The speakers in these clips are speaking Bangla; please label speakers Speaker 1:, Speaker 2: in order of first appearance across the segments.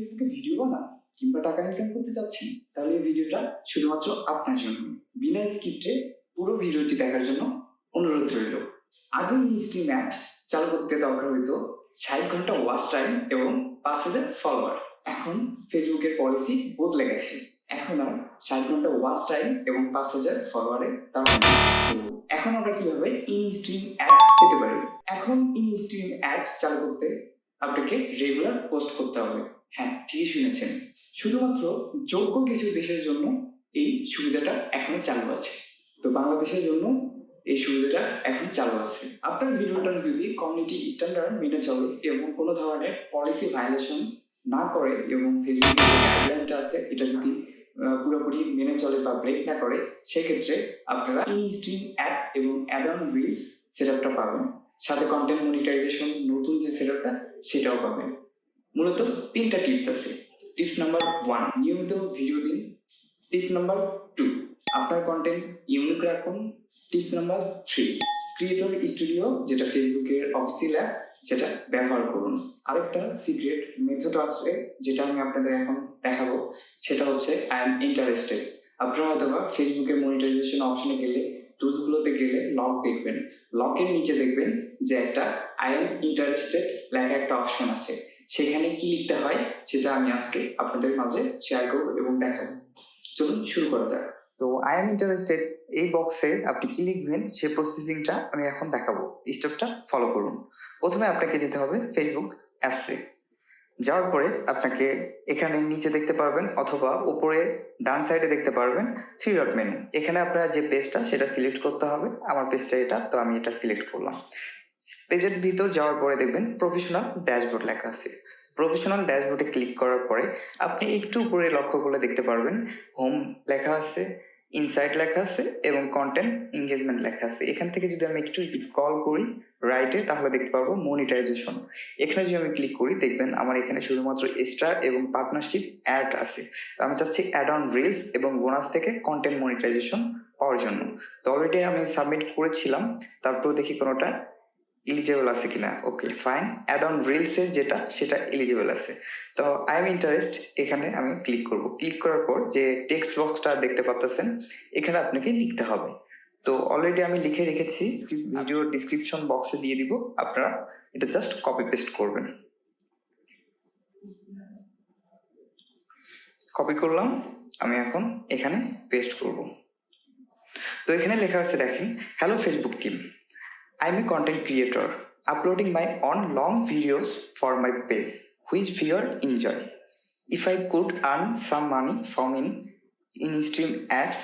Speaker 1: ফেসবুকে ভিডিও বানান কিংবা টাকা ইনকাম করতে চাচ্ছেন, তাহলে এই ভিডিওটা শুধুমাত্র আপনার জন্য। বিনা স্ক্রিপ্টে পুরো ভিডিওটি দেখার জন্য অনুরোধ রইল। আগে ইনস্ট্রিম অ্যাড চালু করতে দরকার হইতো 60 ঘন্টা ওয়াচ টাইম এবং 5000 ফলোয়ার। এখন ফেসবুকের পলিসি বদলে গেছে। এখন আর 60 ঘন্টা ওয়াচ টাইম এবং 5000 ফলোয়ারে দরকার নেই। তো এখন আমরা কিভাবে ইনস্ট্রিম অ্যাড পেতে পারি? এখন ইনস্ট্রিম অ্যাড চালু করতে আপনাকে রেগুলার পোস্ট করতে হবে। হ্যাঁ, ঠিকই শুনেছেন। শুধুমাত্র যোগ্য কিছু দেশের জন্য এই সুবিধাটা এখনো চালু আছে। তো বাংলাদেশের জন্য এই সুবিধাটা এখন চালু আছে। আপনার ভিডিওটা যদি কমিউনিটি স্ট্যান্ডার্ড মেনে চলে এবং কোনো ধরনের পলিসি ভায়োলেশন না করে এবং ফেসবুকের যে গাইডলাইনটা আছে এটা যদি পুরোপুরি মেনে চলে বা ব্রেক না করে, সেক্ষেত্রে আপনারা ইনস্ট্রিম অ্যাড এবং অ্যাড অন রিলস সেটআপটা পাবেন। সাথে কন্টেন্ট মনিটাইজেশন নতুন যে সেটআপটা সেটাও পাবেন। মূলত 3টা টিপস আছে। টিপস নাম্বার 1, নিয়মিত ভিডিও দিন। টিপস নাম্বার 2, আপনার কন্টেন্ট ইউনিক রাখুন। টিপস নাম্বার 3, ক্রিয়েটর স্টুডিও যেটা ফেসবুকের অফিসিয়াল অ্যাপস সেটা ব্যবহার করুন। আরেকটা সিক্রেট মেথড আছে যেটা আমি আপনাদের এখন দেখাবো, সেটা হচ্ছে আই এম ইন্টারেস্টেড। আপনারা হয়তো বা ফেসবুকের মনিটাইজেশন অপশনে গেলে টুলসগুলোতে গেলে লক দেখবেন। লকের নিচে দেখবেন যে একটা আই এম ইন্টারেস্টেড লেখা একটা অপশন আছে। সেখানে কি লিখতে হয় সেটা আমি আজকে আপনাদের মাঝে শেয়ার করবো এবং দেখাবো। চলুন শুরু করা যাক। তো আই এম ইন্টারেস্টেড এই বক্সে আপনি কি লিখবেন সেই প্রসেসিংটা আমি এখন দেখাবো। স্টেপটা ফলো করুন। প্রথমে আপনাকে যেতে হবে ফেসবুক অ্যাপসে। যাওয়ার পরে আপনাকে এখানে নিচে দেখতে পারবেন অথবা উপরে ডান সাইডে দেখতে পারবেন 3 ডট মেনু। এখানে আপনারা যে পেজটা সেটা সিলেক্ট করতে হবে। আমার পেজটা এটা, তো আমি এটা সিলেক্ট করলাম। পেজের ভিতর যাওয়ার পরে দেখবেন প্রফেশনাল ড্যাশবোর্ড লেখা আছে। প্রফেশনাল ড্যাশবোর্ডে ক্লিক করার পরে আপনি একটু উপরে লক্ষ্য করলে দেখতে পারবেন হোম লেখা আছে, ইনসাইট লেখা আছে এবং কন্টেন্ট এঙ্গেজমেন্ট লেখা আছে। এখান থেকে যদি আমি একটু স্ক্রল করি রাইটে, তাহলে দেখতে পারবো মনিটাইজেশন। এখানে যদি আমি ক্লিক করি দেখবেন আমার এখানে শুধুমাত্র এক্সট্রা এবং পার্টনারশিপ অ্যাড আছে। আমি চাচ্ছি অ্যাড অন রিলস এবং বোনাস থেকে কন্টেন্ট মনিটাইজেশন পাওয়ার জন্য। তো অলরেডি আমি সাবমিট করেছিলাম, তারপর দেখি কোনোটা এলিজেবল আছে কিনা। ওকে ফাইন, অ্যাড অন রিলসের যেটা সেটা এলিজেবল আছে। তো আই এম ইন্টারেস্ট এখানে আমি ক্লিক করব। ক্লিক করার পর যে টেক্সট বক্সটা দেখতে পাচ্ছেন এখানে আপনাকে লিখতে হবে। তো অলরেডি আমি লিখে রেখেছি, ভিডিও ডিসক্রিপশন বক্সে দিয়ে দিব, আপনারা এটা জাস্ট কপি পেস্ট করবেন। কপি করলাম, আমি এখন এখানে পেস্ট করব। তো এখানে লেখা আছে দেখেন, hello Facebook team, I'm a content creator uploading my own long videos for my page, which viewer enjoy. If I could earn some money from in-stream ads,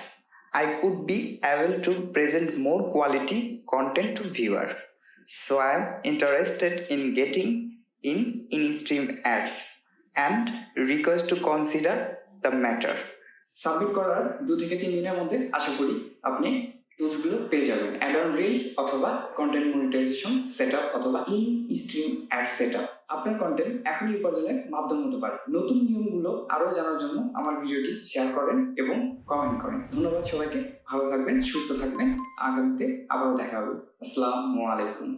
Speaker 1: I could be able to present more quality content to viewer. So I am interested in getting in-stream ads and request to consider the matter. Submit করার 2 থেকে 3 দিনের মধ্যে আশা করি আপনি টুলসগুলো পেয়ে যাবেন। অ্যাড অন রিলস অথবা কন্টেন্ট মনিটাইজেশন সেটআপ অথবা ইন স্ট্রিম অ্যাড সেটআপ। আপনার কন্টেন্ট এখনই উপার্জনের মাধ্যম হতে পারে। নতুন নিয়মগুলো আরো জানার জন্য আমার ভিডিওটি শেয়ার করেন এবং কমেন্ট করেন। ধন্যবাদ সবাইকে, ভালো থাকবেন, সুস্থ থাকবেন। আগামীতে আবারও দেখা হবে। আসসালামু আলাইকুম।